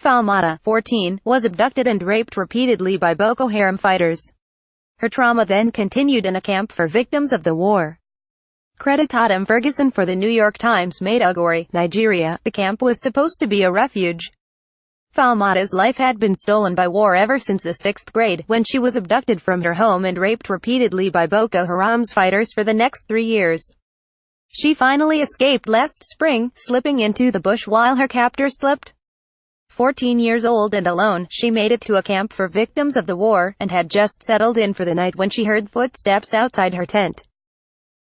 Falmata, 14, was abducted and raped repeatedly by Boko Haram fighters. Her trauma then continued in a camp for victims of the war. CreditAdam Ferguson for the New York TimesMAIDUGURI, Nigeria. The camp was supposed to be a refuge. Falmata's life had been stolen by war ever since the 6th grade, when she was abducted from her home and raped repeatedly by Boko Haram's fighters for the next 3 years. She finally escaped last spring, slipping into the bush while her captors slept. 14 years old and alone, she made it to a camp for victims of the war, and had just settled in for the night when she heard footsteps outside her tent.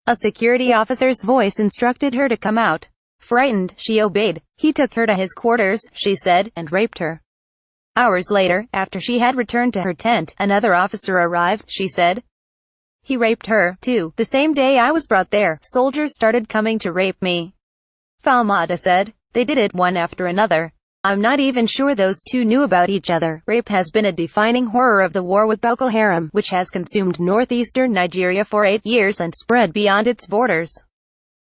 A security officer's voice instructed her to come out. Frightened, she obeyed. He took her to his quarters, she said, and raped her. Hours later, after she had returned to her tent, another officer arrived, she said. He raped her, too. The same day I was brought there, soldiers started coming to rape me. Falmata said. They did it one after another. I'm not even sure those two knew about each other. Rape has been a defining horror of the war with Boko Haram, which has consumed northeastern Nigeria for 8 years and spread beyond its borders.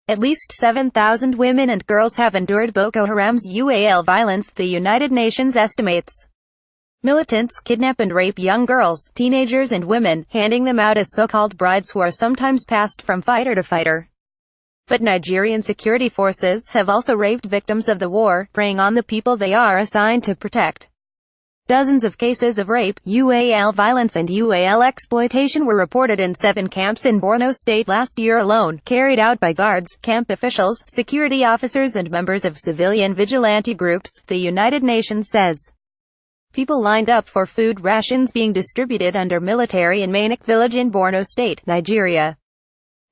At least 7,000 women and girls have endured Boko Haram's violence, the United Nations estimates. Militants kidnap and rape young girls, teenagers and women, handing them out as so-called brides who are sometimes passed from fighter to fighter. But Nigerian security forces have also raped victims of the war, preying on the people they are assigned to protect. Dozens of cases of rape, violence and exploitation were reported in 7 camps in Borno State last year alone, carried out by guards, camp officials, security officers and members of civilian vigilante groups, the United Nations says. People lined up for food rations being distributed under military in Mainik village in Borno State, Nigeria.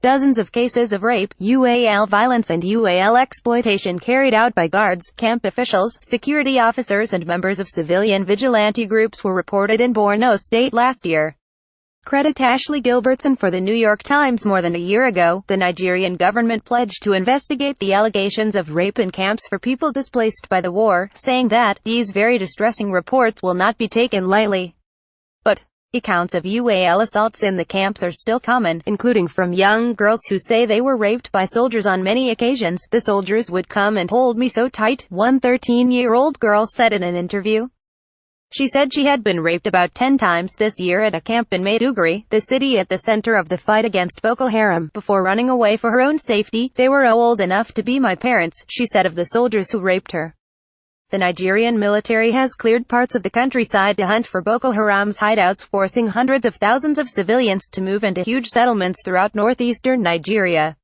Dozens of cases of rape, violence and exploitation carried out by guards, camp officials, security officers and members of civilian vigilante groups were reported in Borno State last year. Credit Ashley Gilbertson for the New York Times. More than a year ago, the Nigerian government pledged to investigate the allegations of rape in camps for people displaced by the war, saying that these very distressing reports will not be taken lightly. But accounts of assaults in the camps are still common, including from young girls who say they were raped by soldiers on many occasions. The soldiers would come and hold me so tight, one 13-year-old girl said in an interview. She said she had been raped about 10 times this year at a camp in Maiduguri, the city at the center of the fight against Boko Haram, before running away for her own safety. They were old enough to be my parents, she said of the soldiers who raped her. The Nigerian military has cleared parts of the countryside to hunt for Boko Haram's hideouts, forcing hundreds of thousands of civilians to move into huge settlements throughout northeastern Nigeria.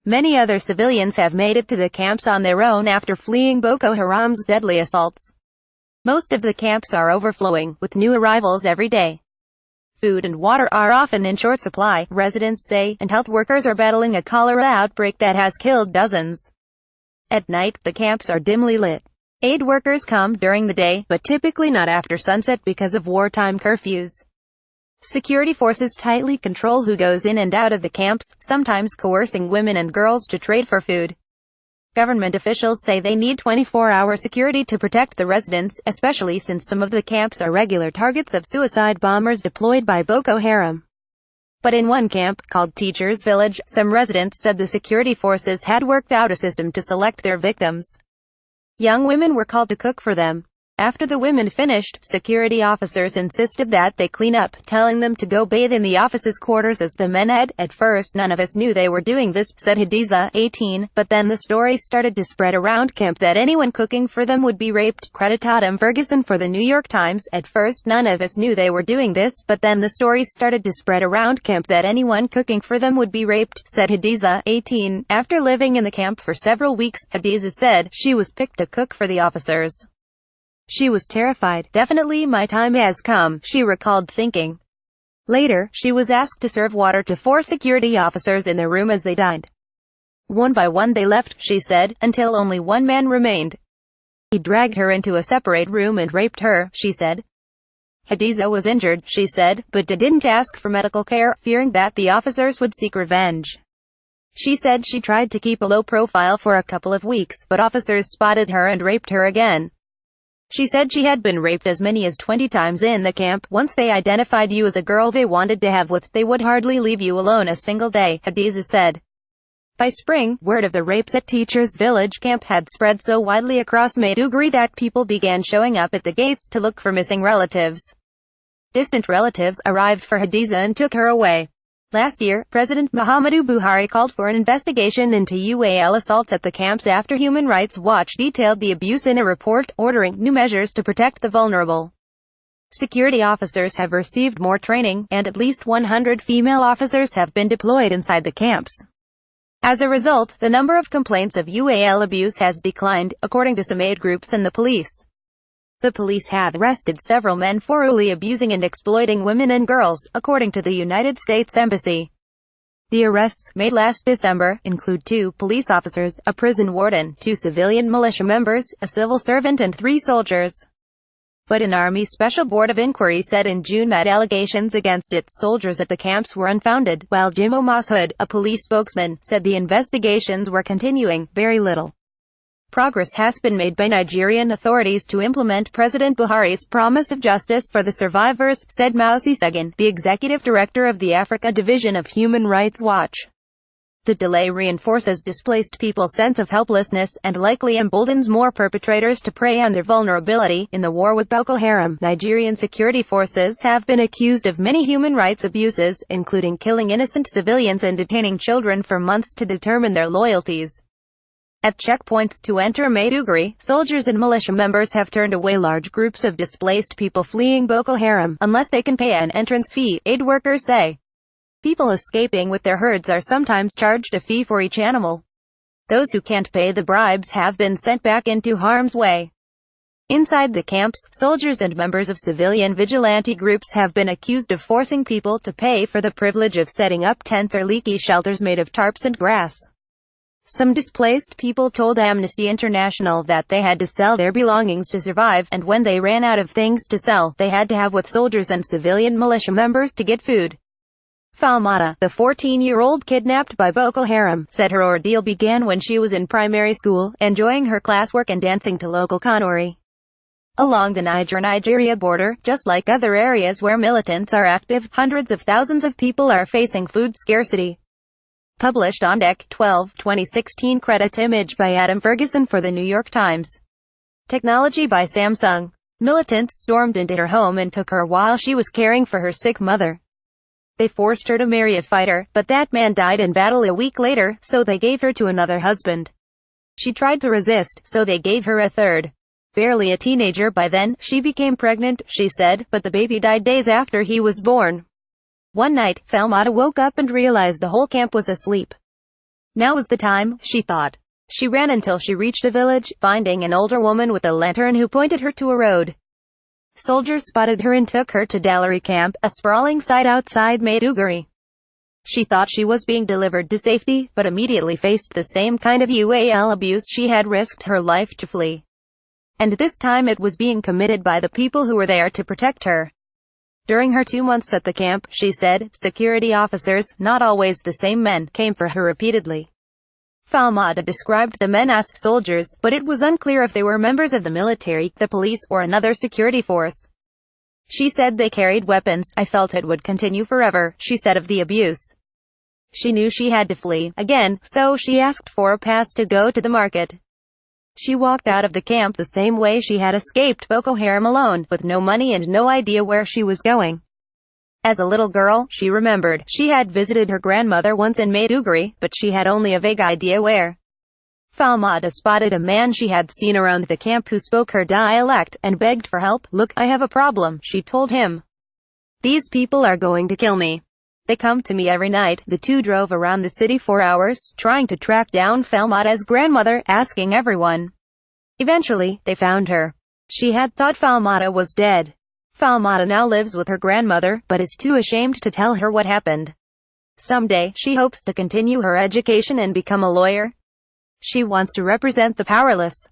Many other civilians have made it to the camps on their own after fleeing Boko Haram's deadly assaults. Most of the camps are overflowing, with new arrivals every day. Food and water are often in short supply, residents say, and health workers are battling a cholera outbreak that has killed dozens. At night, the camps are dimly lit. Aid workers come during the day, but typically not after sunset because of wartime curfews. Security forces tightly control who goes in and out of the camps, sometimes coercing women and girls to trade for food. Government officials say they need 24-hour security to protect the residents, especially since some of the camps are regular targets of suicide bombers deployed by Boko Haram. But in one camp, called Teachers Village, some residents said the security forces had worked out a system to select their victims. Young women were called to cook for them. After the women finished, security officers insisted that they clean up, telling them to go bathe in the officers' quarters as the men had. At first none of us knew they were doing this, said Hadiza, 18, but then the stories started to spread around camp that anyone cooking for them would be raped. CreditAdam Ferguson for the New York Times. At first none of us knew they were doing this, but then the stories started to spread around camp that anyone cooking for them would be raped, said Hadiza, 18. After living in the camp for several weeks, Hadiza said, she was picked to cook for the officers. She was terrified. Definitely my time has come, she recalled thinking. Later, she was asked to serve water to 4 security officers in their room as they dined. One by one they left, she said, until only one man remained. He dragged her into a separate room and raped her, she said. Hadiza was injured, she said, but didn't ask for medical care, fearing that the officers would seek revenge. She said she tried to keep a low profile for a couple of weeks, but officers spotted her and raped her again. She said she had been raped as many as 20 times in the camp. Once they identified you as a girl they wanted to have with, they would hardly leave you alone a single day, Hadiza said. By spring, word of the rapes at Teachers Village camp had spread so widely across Maiduguri that people began showing up at the gates to look for missing relatives. Distant relatives arrived for Hadiza and took her away. Last year, President Muhammadu Buhari called for an investigation into UAL assaults at the camps after Human Rights Watch detailed the abuse in a report, ordering new measures to protect the vulnerable. Security officers have received more training, and at least 100 female officers have been deployed inside the camps. As a result, the number of complaints of UAL abuse has declined, according to some aid groups and the police. The police have arrested several men for cruelly abusing and exploiting women and girls, according to the United States Embassy. The arrests, made last December, include 2 police officers, a prison warden, 2 civilian militia members, a civil servant and 3 soldiers. But an Army Special Board of Inquiry said in June that allegations against its soldiers at the camps were unfounded, while Jimo Mashood, a police spokesman, said the investigations were continuing. Very little progress has been made by Nigerian authorities to implement President Buhari's promise of justice for the survivors, said Mausi Segun, the executive director of the Africa Division of Human Rights Watch. The delay reinforces displaced people's sense of helplessness, and likely emboldens more perpetrators to prey on their vulnerability. In the war with Boko Haram, Nigerian security forces have been accused of many human rights abuses, including killing innocent civilians and detaining children for months to determine their loyalties. At checkpoints to enter Maiduguri, soldiers and militia members have turned away large groups of displaced people fleeing Boko Haram, unless they can pay an entrance fee, aid workers say. People escaping with their herds are sometimes charged a fee for each animal. Those who can't pay the bribes have been sent back into harm's way. Inside the camps, soldiers and members of civilian vigilante groups have been accused of forcing people to pay for the privilege of setting up tents or leaky shelters made of tarps and grass. Some displaced people told Amnesty International that they had to sell their belongings to survive, and when they ran out of things to sell, they had to have with soldiers and civilian militia members to get food. Falmata, the 14-year-old kidnapped by Boko Haram, said her ordeal began when she was in primary school, enjoying her classwork and dancing to local kanuri. Along the Niger-Nigeria border, just like other areas where militants are active, hundreds of thousands of people are facing food scarcity. Published on Dec. 12, 2016. Credit image by Adam Ferguson for the New York Times. Technology by Samsung. Militants stormed into her home and took her while she was caring for her sick mother. They forced her to marry a fighter, but that man died in battle a week later, so they gave her to another husband. She tried to resist, so they gave her a third. Barely a teenager by then, she became pregnant, she said, but the baby died days after he was born. One night, Falmata woke up and realized the whole camp was asleep. Now was the time, she thought. She ran until she reached a village, finding an older woman with a lantern who pointed her to a road. Soldiers spotted her and took her to Dalari Camp, a sprawling site outside Maiduguri. She thought she was being delivered to safety, but immediately faced the same kind of UAL abuse she had risked her life to flee. And this time it was being committed by the people who were there to protect her. During her 2 months at the camp, she said, security officers, not always the same men, came for her repeatedly. Falmata described the men as soldiers, but it was unclear if they were members of the military, the police, or another security force. She said they carried weapons. I felt it would continue forever, she said of the abuse. She knew she had to flee, again, so she asked for a pass to go to the market. She walked out of the camp the same way she had escaped Boko Haram alone, with no money and no idea where she was going. As a little girl, she remembered, she had visited her grandmother once in Maiduguri, but she had only a vague idea where. Falmata spotted a man she had seen around the camp who spoke her dialect, and begged for help. Look, I have a problem, she told him. These people are going to kill me. They come to me every night. The two drove around the city for hours, trying to track down Falmata's grandmother, asking everyone. Eventually, they found her. She had thought Falmata was dead. Falmata now lives with her grandmother, but is too ashamed to tell her what happened. Someday, she hopes to continue her education and become a lawyer. She wants to represent the powerless.